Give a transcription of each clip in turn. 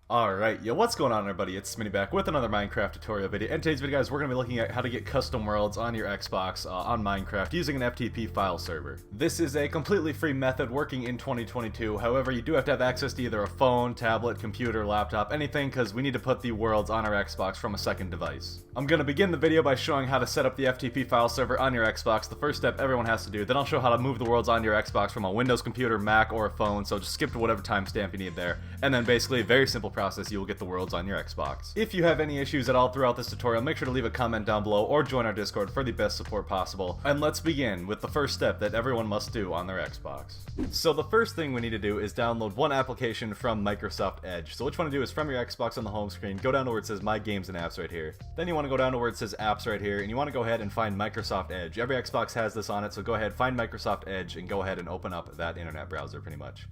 Alright, yo, what's going on everybody? It's Smitty back with another Minecraft tutorial video. In today's video, guys, we're going to be looking at how to get custom worlds on your Xbox on Minecraft using an FTP file server. This is a completely free method working in 2022, however, you do have to have access to either a phone, tablet, computer, laptop, anything, because we need to put the worlds on our Xbox from a second device. I'm going to begin the video by showing how to set up the FTP file server on your Xbox, the first step everyone has to do. Then I'll show how to move the worlds on your Xbox from a Windows computer, Mac, or a phone, so just skip to whatever timestamp you need there. And then basically, very simple process, you will get the worlds on your Xbox. If you have any issues at all throughout this tutorial, make sure to leave a comment down below or join our Discord for the best support possible. And let's begin with the first step that everyone must do on their Xbox. So the first thing we need to do is download one application from Microsoft Edge. So what you want to do is from your Xbox on the home screen, go down to where it says My Games and Apps right here. Then you want to go down to where it says Apps right here, and you want to go ahead and find Microsoft Edge. Every Xbox has this on it, so go ahead, find Microsoft Edge, and go ahead and open up that internet browser pretty much.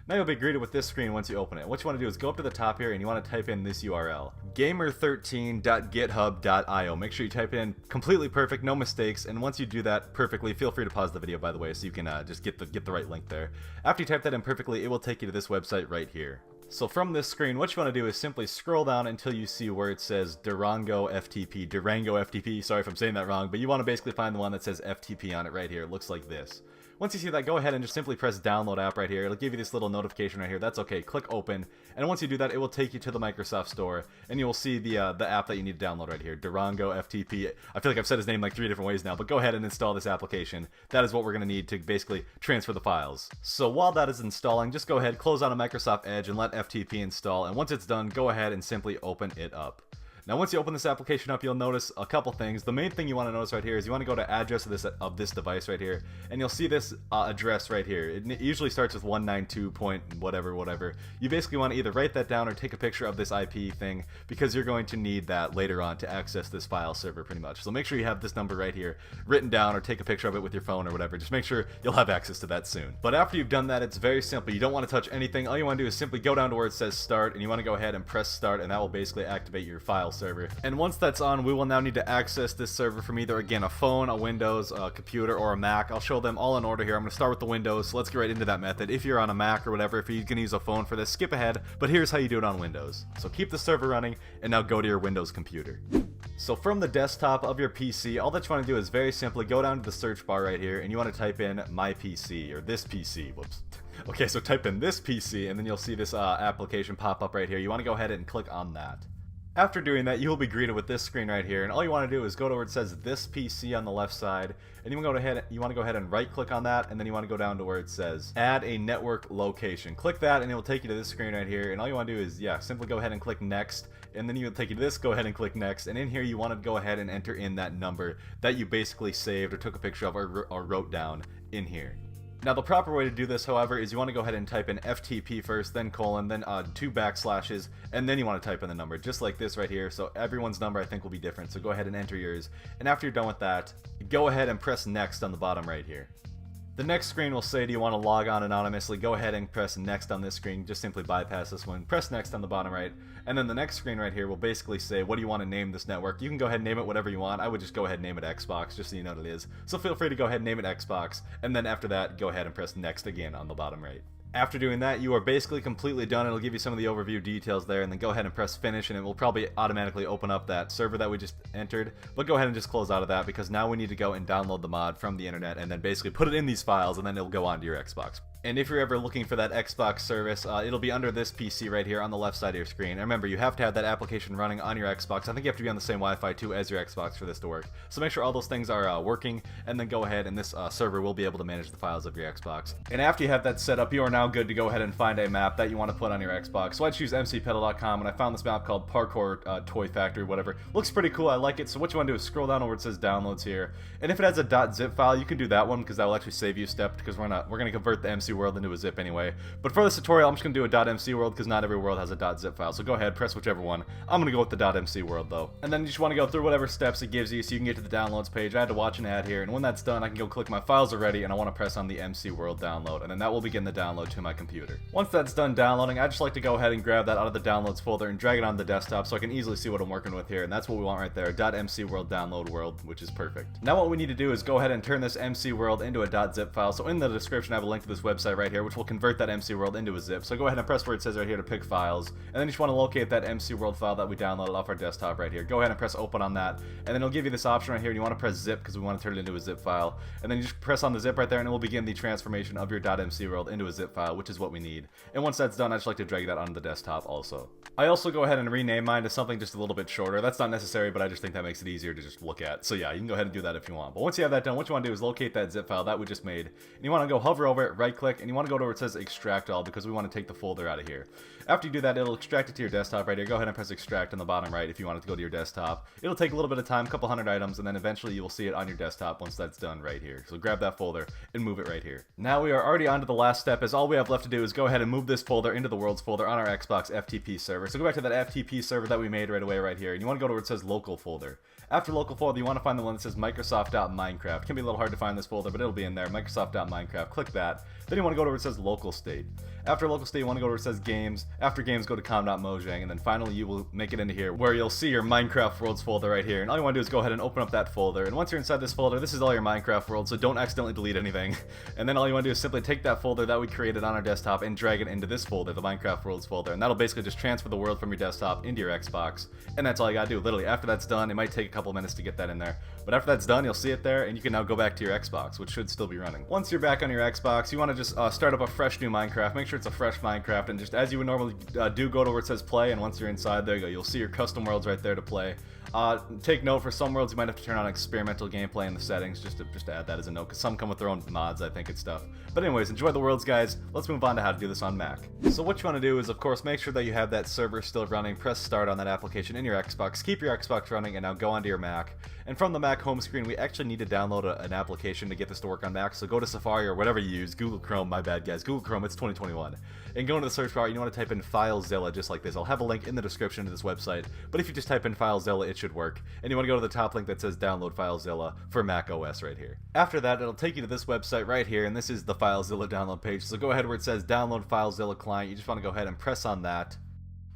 Now you'll be greeted with this screen once you open it. What you want to do is go up to the top here and you want to type in this URL, gamer13.github.io. Make sure you type it in completely perfect, no mistakes, and once you do that perfectly, feel free to pause the video by the way so you can just get the right link there. After you type that in perfectly, it will take you to this website right here. So from this screen, what you want to do is simply scroll down until you see where it says Durango FTP, sorry if I'm saying that wrong, but you want to basically find the one that says FTP on it right here. It looks like this. Once you see that, go ahead and just simply press download app right here. It'll give you this little notification right here. That's okay. Click open, and once you do that, it will take you to the Microsoft Store, and you will see the app that you need to download right here, Durango FTP. I feel like I've said his name like 3 different ways now, but go ahead and install this application. That is what we're going to need to basically transfer the files. So while that is installing, just go ahead, close out of Microsoft Edge, and let FTP install, and once it's done, go ahead and simply open it up. Now once you open this application up, you'll notice a couple things. The main thing you want to notice right here is you want to go to address of this device right here, and you'll see this address right here. It usually starts with 192 point whatever. You basically want to either write that down or take a picture of this IP thing, because you're going to need that later on to access this file server pretty much. So make sure you have this number right here written down, or take a picture of it with your phone or whatever. Just make sure you'll have access to that soon. But after you've done that, it's very simple. You don't want to touch anything. All you want to do is simply go down to where it says start, and you want to go ahead and press start, and that will basically activate your file server. And once that's on, we will now need to access this server from either, again, a phone, a Windows, a computer, or a Mac. I'll show them all in order here. I'm going to start with the Windows, so let's get right into that method. If you're on a Mac or whatever, if you're going to use a phone for this, skip ahead, but here's how you do it on Windows. So keep the server running, and now go to your Windows computer. So from the desktop of your PC, all that you want to do is very simply go down to the search bar right here, and you want to type in my PC, or this PC, whoops. Okay, so type in this PC, and then you'll see this application pop up right here. You want to go ahead and click on that. After doing that, you will be greeted with this screen right here, and all you want to do is go to where it says this PC on the left side, and you want to go ahead and right click on that, and then you want to go down to where it says add a network location. Click that and it will take you to this screen right here, and all you want to do is simply go ahead and click next, and then you will take you to this, go ahead and click next, and in here you want to go ahead and enter in that number that you basically saved or took a picture of or wrote down in here. Now the proper way to do this, however, is you want to go ahead and type in FTP first, then colon, then 2 backslashes, and then you want to type in the number, just like this right here. So everyone's number I think will be different, so go ahead and enter yours. And after you're done with that, go ahead and press next on the bottom right here. The next screen will say, do you want to log on anonymously? Go ahead and press next on this screen. Just simply bypass this one. Press next on the bottom right. And then the next screen right here will basically say, what do you want to name this network? You can go ahead and name it whatever you want. I would just go ahead and name it Xbox, just so you know what it is. So feel free to go ahead and name it Xbox. And then after that, go ahead and press next again on the bottom right. After doing that, you are basically completely done. It'll give you some of the overview details there, and then go ahead and press finish, and it will probably automatically open up that server that we just entered. But go ahead and just close out of that, because now we need to go and download the mod from the internet and then basically put it in these files, and then it'll go onto your Xbox. And if you're ever looking for that Xbox service, it'll be under this PC right here on the left side of your screen. And remember, you have to have that application running on your Xbox. I think you have to be on the same Wi-Fi too as your Xbox for this to work. So make sure all those things are working, and then go ahead and this server will be able to manage the files of your Xbox. And after you have that set up, you are now good to go ahead and find a map that you want to put on your Xbox. So I choose mcpedal.com, and I found this map called Parkour Toy Factory, whatever. Looks pretty cool, I like it. So what you want to do is scroll down where it says downloads here. And if it has a .zip file, you can do that one, because that will actually save you a step, because we're going to convert the MC world into a zip anyway. But for this tutorial, I'm just going to do a .mc world, because not every world has a .zip file. So go ahead, press whichever one. I'm going to go with the .mc world though. And then you just want to go through whatever steps it gives you so you can get to the downloads page. I had to watch an ad here, and when that's done, I can go click my files are ready, and I want to press on the MC world download, and then that will begin the download to my computer. Once that's done downloading, I just like to go ahead and grab that out of the downloads folder and drag it on the desktop so I can easily see what I'm working with here, and that's what we want right there, .mc world download world, which is perfect. Now what we need to do is go ahead and turn this MC world into a .zip file. So in the description I have a link to this website website right here, which will convert that MC World into a zip. So go ahead and press where it says right here to pick files, and then you just want to locate that MC World file that we downloaded off our desktop right here. Go ahead and press open on that, and then it'll give you this option right here, and you want to press zip because we want to turn it into a zip file. And then you just press on the zip right there, and it will begin the transformation of your .mc world into a zip file, which is what we need. And once that's done, I just like to drag that onto the desktop also. I also go ahead and rename mine to something just a little bit shorter. That's not necessary, but I just think that makes it easier to just look at. So yeah, you can go ahead and do that if you want. But once you have that done, what you want to do is locate that zip file that we just made, and you want to go hover over it, right click, and you want to go to where it says extract all, because we want to take the folder out of here. After you do that, it'll extract it to your desktop right here. Go ahead and press extract on the bottom right if you want it to go to your desktop. It'll take a little bit of time, a couple hundred items, and then eventually you will see it on your desktop once that's done right here. So grab that folder and move it right here. Now we are already on to the last step, as all we have left to do is go ahead and move this folder into the worlds folder on our Xbox FTP server. So go back to that FTP server that we made right away right here, and you want to go to where it says local folder. After local folder, you want to find the one that says Microsoft.Minecraft. It can be a little hard to find this folder, but it'll be in there. Microsoft.Minecraft. Click that. Then you want to go to where it says local state. After local state, you want to go to where it says games. After games, go to com.mojang, and then finally you will make it into here where you'll see your Minecraft worlds folder right here. And all you want to do is go ahead and open up that folder. And once you're inside this folder, this is all your Minecraft world, so don't accidentally delete anything. And then all you want to do is simply take that folder that we created on our desktop and drag it into this folder, the Minecraft worlds folder. And that'll basically just transfer the world from your desktop into your Xbox. And that's all you gotta do. Literally, after that's done, it might take a couple minutes to get that in there. But after that's done, you'll see it there, and you can now go back to your Xbox, which should still be running. Once you're back on your Xbox, you want to just start up a fresh new Minecraft. Make sure it's a fresh Minecraft, and just as you would normally do, go to where it says play, and once you're inside, there you go. You'll see your custom worlds right there to play. Take note, for some worlds you might have to turn on experimental gameplay in the settings, just to add that as a note, because some come with their own mods, I think, and stuff. But anyways, enjoy the worlds, guys. Let's move on to how to do this on Mac. So what you want to do is, of course, make sure that you have that server still running. Press start on that application in your Xbox. Keep your Xbox running, and now go onto your Mac. And from the Mac home screen, we actually need to download an application to get this to work on Mac. So go to Safari or whatever you use. Google Chrome, my bad, guys. Google Chrome, it's 2021. And go into the search bar, you want to type in FileZilla, just like this. I'll have a link in the description to this website, but if you just type in FileZilla, it should work. And you want to go to the top link that says download FileZilla for Mac OS right here. After that, it'll take you to this website right here, and this is the FileZilla download page. So go ahead where it says download FileZilla client. You just want to go ahead and press on that.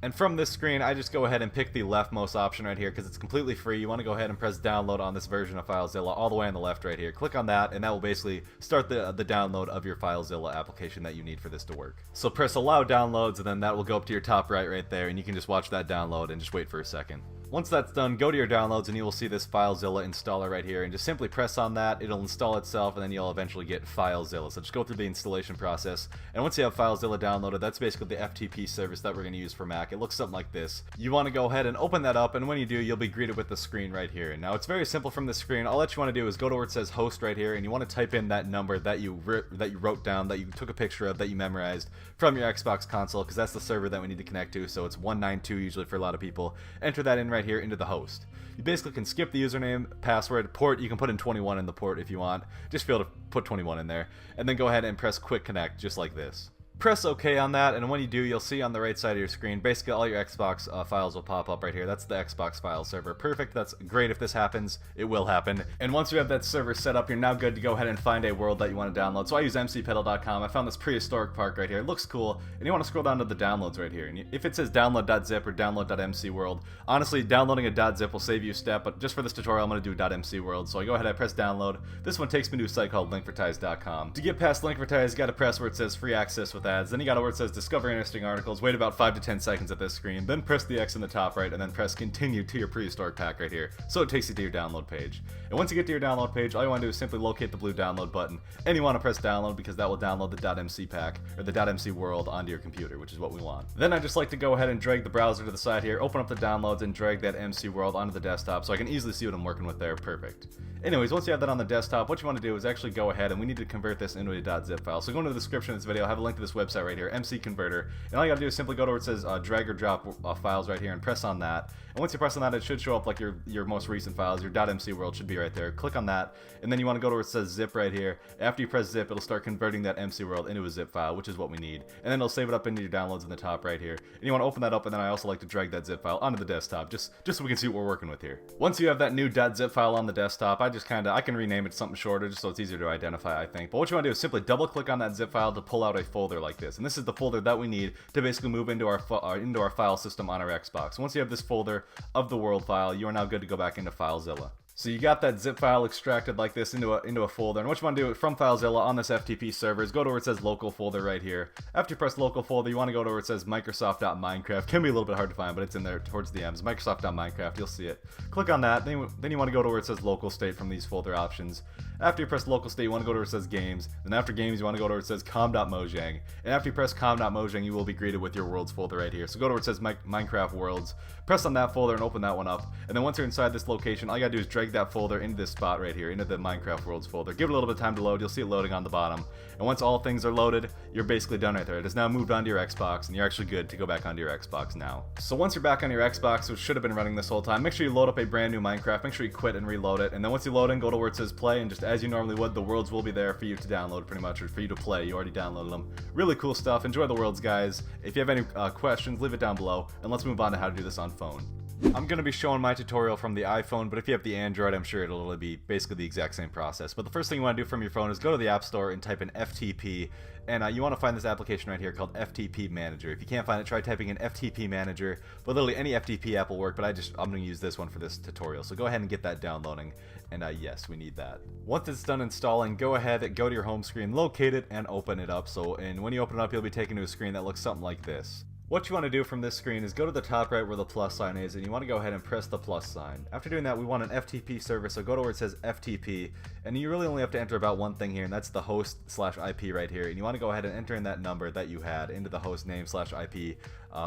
And from this screen, I just go ahead and pick the leftmost option right here because it's completely free. You want to go ahead and press download on this version of FileZilla all the way on the left right here. Click on that, and that will basically start the download of your FileZilla application that you need for this to work. So press allow downloads, and then that will go up to your top right there, and you can just watch that download and just wait for a second. Once that's done, go to your downloads and you will see this FileZilla installer right here, and just simply press on that. It'll install itself, and then you'll eventually get FileZilla. So just go through the installation process, and once you have FileZilla downloaded, that's basically the FTP service that we're going to use for Mac. It looks something like this. You want to go ahead and open that up, and when you do, you'll be greeted with the screen right here. Now it's very simple from this screen. All that you want to do is go to where it says host right here, and you want to type in that number that you wrote down, that you took a picture of, that you memorized from your Xbox console, because that's the server that we need to connect to. So it's 192 usually for a lot of people. Enter that in right here into the host. You basically can skip the username, password, port. You can put in 21 in the port if you want. Just be able to put 21 in there, and then go ahead and press quick connect just like this. Press OK on that, and when you do, you'll see on the right side of your screen, basically all your Xbox files will pop up right here. That's the Xbox file server. Perfect. That's great. If this happens, it will happen. And once you have that server set up, you're now good to go ahead and find a world that you want to download. So I use mcpedal.com. I found this prehistoric park right here. It looks cool, and you want to scroll down to the downloads right here. And if it says download.zip or download.mcworld, honestly, downloading a .zip will save you a step, but just for this tutorial, I'm going to do .mcworld. So I go ahead and press download. This one takes me to a site called linkvertise.com. To get past linkvertise, you got to press where it says free access with ads. Then you got to where it says discover interesting articles. Wait about 5 to 10 seconds at this screen, then press the X in the top right, and then press continue to your prehistoric pack right here, so it takes you to your download page. And once you get to your download page, all you want to do is simply locate the blue download button, and you want to press download because that will download the .mc pack, or the .mc world, onto your computer, which is what we want. Then I just like to go ahead and drag the browser to the side here, open up the downloads, and drag that MC world onto the desktop so I can easily see what I'm working with there. Perfect. Anyways, once you have that on the desktop, what you want to do is actually go ahead, and we need to convert this into a .zip file. So go into the description of this video, I'll have a link to this website right here, MC Converter, and all you gotta do is simply go to where it says drag or drop files right here and press on that. And once you press on that, it should show up like your most recent files. Your .mc world should be right there. Click on that, and then you want to go to where it says zip right here. After you press zip, it'll start converting that MC world into a zip file, which is what we need. And then it'll save it up into your downloads in the top right here. And you want to open that up, and then I also like to drag that zip file onto the desktop, just so we can see what we're working with here. Once you have that new .zip file on the desktop, I can rename it something shorter just so it's easier to identify, I think. But what you want to do is simply double click on that zip file to pull out a folder like this. And this is the folder that we need to basically move into our file system on our Xbox. Once you have this folder of the world file, you are now good to go back into FileZilla. So you got that zip file extracted like this into a folder, and what you want to do from FileZilla on this FTP server is go to where it says local folder right here. After you press local folder, you want to go to where it says Microsoft.Minecraft. Can be a little bit hard to find, but it's in there towards the ends. Microsoft.Minecraft, you'll see it. Click on that, then you want to go to where it says local state from these folder options. After you press local state, you want to go to where it says games. Then after games, you want to go to where it says com.mojang. And after you press com.mojang, you will be greeted with your worlds folder right here. So go to where it says Minecraft worlds, press on that folder and open that one up. And then once you're inside this location, all you gotta do is drag that folder into this spot right here, into the Minecraft worlds folder. Give it a little bit of time to load. You'll see it loading on the bottom. And once all things are loaded, you're basically done right there. It has now moved onto your Xbox, and you're actually good to go back onto your Xbox now. So once you're back on your Xbox, which should have been running this whole time, make sure you load up a brand new Minecraft. Make sure you quit and reload it. And then once you load in, go to where it says play, and just as you normally would, the worlds will be there for you to download pretty much, or for you to play. You already downloaded them. Really cool stuff. Enjoy the worlds, guys. If you have any questions, leave it down below, and let's move on to how to do this on phone. I'm going to be showing my tutorial from the iPhone, but if you have the Android, I'm sure it'll be basically the exact same process. But the first thing you want to do from your phone is go to the App Store and type in FTP, and you want to find this application right here called FTP Manager. If you can't find it, try typing in FTP Manager, but literally any FTP app will work, but I'm going to use this one for this tutorial. So go ahead and get that downloading, and yes, we need that. Once it's done installing, go ahead, go to your home screen, locate it, and open it up. And when you open it up, you'll be taken to a screen that looks something like this. What you want to do from this screen is go to the top right where the plus sign is, and you want to go ahead and press the plus sign. After doing that, we want an FTP server, so go to where it says FTP, and you really only have to enter about one thing here, and that's the host/IP right here. And you want to go ahead and enter in that number that you had into the host name/IP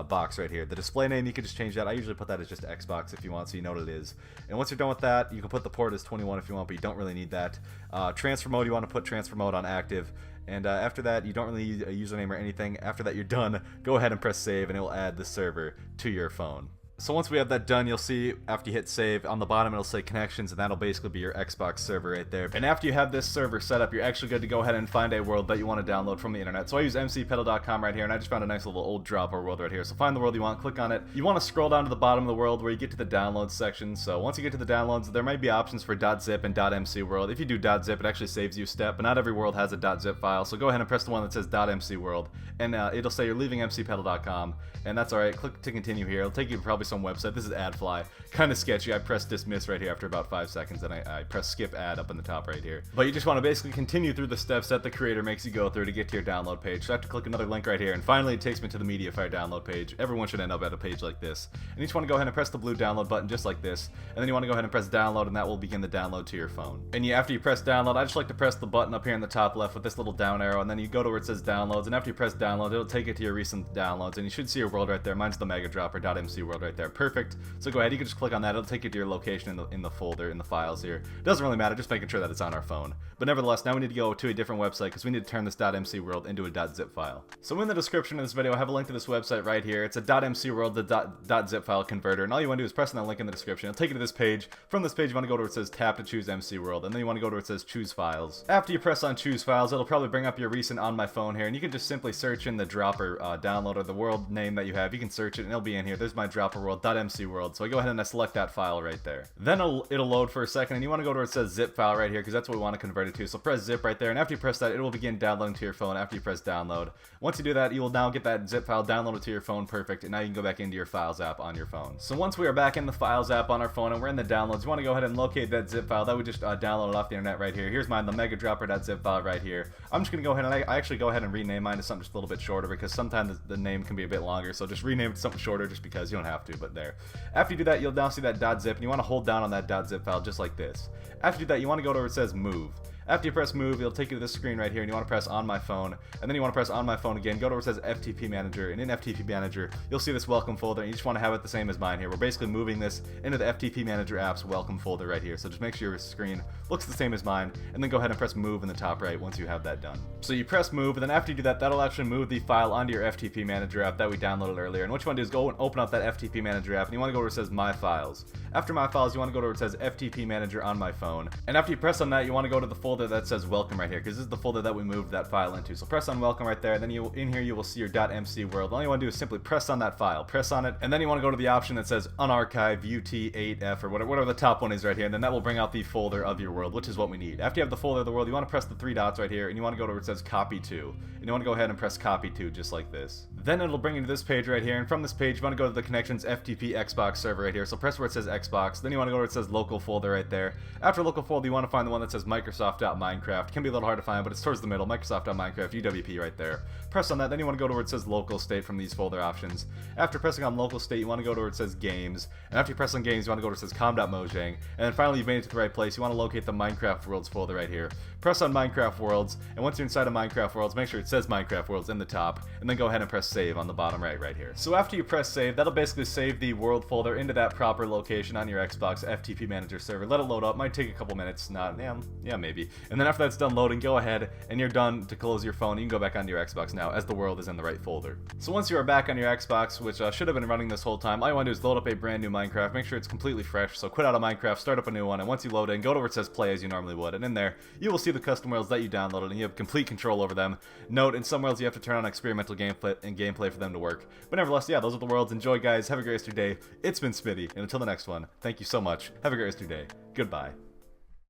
box right here. The display name, you can just change that. I usually put that as just Xbox if you want, so you know what it is. And once you're done with that, you can put the port as 21 if you want, but you don't really need that. Transfer mode, you want to put transfer mode on active. And after that, you don't really need a username or anything. After that, you're done. Go ahead and press save, and it will add the server to your phone. So once we have that done, you'll see after you hit save, on the bottom it'll say connections, and that'll basically be your Xbox server right there. And after you have this server set up, you're actually good to go ahead and find a world that you want to download from the internet. So I use mcpedal.com right here, and I just found a nice little old dropper world right here. So find the world you want, click on it. You want to scroll down to the bottom of the world where you get to the downloads section. So once you get to the downloads, there might be options for .zip and .mc world. If you do .zip, it actually saves you a step, but not every world has a .zip file. So go ahead and press the one that says .mc world, and it'll say you're leaving mcpedal.com, and that's alright. Click to continue here. It'll take you to probably some website. This is AdFly. Kind of sketchy. I press dismiss right here after about 5 seconds, and I press skip ad up in the top right here. But you just want to basically continue through the steps that the creator makes you go through to get to your download page. So I have to click another link right here, and finally it takes me to the MediaFire download page. Everyone should end up at a page like this. And you just want to go ahead and press the blue download button just like this, and then you want to go ahead and press download, and that will begin the download to your phone. And after you press download, I just like to press the button up here in the top left with this little down arrow, and then you go to where it says downloads, and after you press download, it'll take it to your recent downloads, and you should see your world right there. Mine's the Mega Dropper.mc world right there. Perfect. So go ahead, you can just click on that. It'll take you to your location in the folder, in the files here. Doesn't really matter, just making sure that it's on our phone. But nevertheless, now we need to go to a different website because we need to turn this .mc world into a .zip file. So in the description of this video, I have a link to this website right here. It's a .mc world to .zip file converter, and all you want to do is press on that link in the description. It'll take you to this page. From this page, you want to go to where it says tap to choose MC world, and then you want to go to where it says choose files. After you press on choose files, it'll probably bring up your recent on my phone here, and you can just simply search in the dropper download or the world name that you have. You can search it, and it'll be in here. There's my dropper world .mc world. So I go ahead and I select that file right there. Then it'll load for a second, and you want to go to where it says zip file right here because that's what we want to convert it to. So press zip right there, and after you press that, it will begin downloading to your phone after you press download. Once you do that, you will now get that zip file downloaded to your phone. Perfect. And now you can go back into your Files app on your phone. So once we are back in the Files app on our phone and we're in the downloads, you want to go ahead and locate that zip file that we just downloaded off the internet right here. Here's mine, the megadropper.zip file right here. I'm just going to go ahead and I actually go ahead and rename mine to something just a little bit shorter because sometimes the name can be a bit longer. So just rename it to something shorter just because you don't have to, but there. After you do that, you'll now see that .zip, and you want to hold down on that .zip file just like this. After you do that, you want to go to where it says move. After you press move, it'll take you to this screen right here, and you want to press on my phone, and then you want to press on my phone again, go to where it says FTP Manager, and in FTP Manager, you'll see this welcome folder, and you just want to have it the same as mine here. We're basically moving this into the FTP Manager app's welcome folder right here, so just make sure your screen looks the same as mine, and then go ahead and press move in the top right once you have that done. So you press move, and then after you do that, that'll actually move the file onto your FTP Manager app that we downloaded earlier, and what you want to do is go and open up that FTP Manager app, and you want to go where it says My Files. After My Files, you want to go to where it says FTP Manager on my phone, and after you press on that, you want to go to the folder folder that says welcome right here, because this is the folder that we moved that file into. So press on welcome right there, and then in here you will see your .mcworld. All you want to do is simply press on that file, press on it, and then you want to go to the option that says unarchive ut8f or whatever the top one is right here, and then that will bring out the folder of your world, which is what we need. After you have the folder of the world, you want to press the 3 dots right here, and you want to go to where it says copy to, and you want to go ahead and press copy to just like this. Then it'll bring you to this page right here, and from this page you want to go to the connections FTP Xbox server right here. So press where it says Xbox, then you want to go where it says local folder right there. After local folder, you want to find the one that says Microsoft.Minecraft. Can be a little hard to find, but it's towards the middle. Microsoft.Minecraft UWP right there. Press on that, then you want to go to where it says local state from these folder options. After pressing on local state, you want to go to where it says games, and after you press on games, you want to go to where it says com.mojang, and then finally you've made it to the right place. You want to locate the Minecraft Worlds folder right here. Press on Minecraft Worlds, and once you're inside of Minecraft Worlds, make sure it says Minecraft Worlds in the top, and then go ahead and press save on the bottom right here. So after you press save, that'll basically save the world folder into that proper location on your Xbox FTP Manager server. Let it load up, might take a couple minutes, yeah, maybe. And then after that's done loading, go ahead and you're done to close your phone. You can go back onto your Xbox now as the world is in the right folder. So once you are back on your Xbox, which should have been running this whole time, all you want to do is load up a brand new Minecraft. Make sure it's completely fresh, so quit out of Minecraft, start up a new one, and once you load in, go to where it says play as you normally would, and in there, you will see the custom worlds that you downloaded, and you have complete control over them. Note, in some worlds you have to turn on experimental gameplay for them to work. But nevertheless, yeah, those are the worlds. Enjoy, guys. Have a great rest of your day. It's been Smitty, and until the next one, thank you so much. Have a great rest of your day. Goodbye.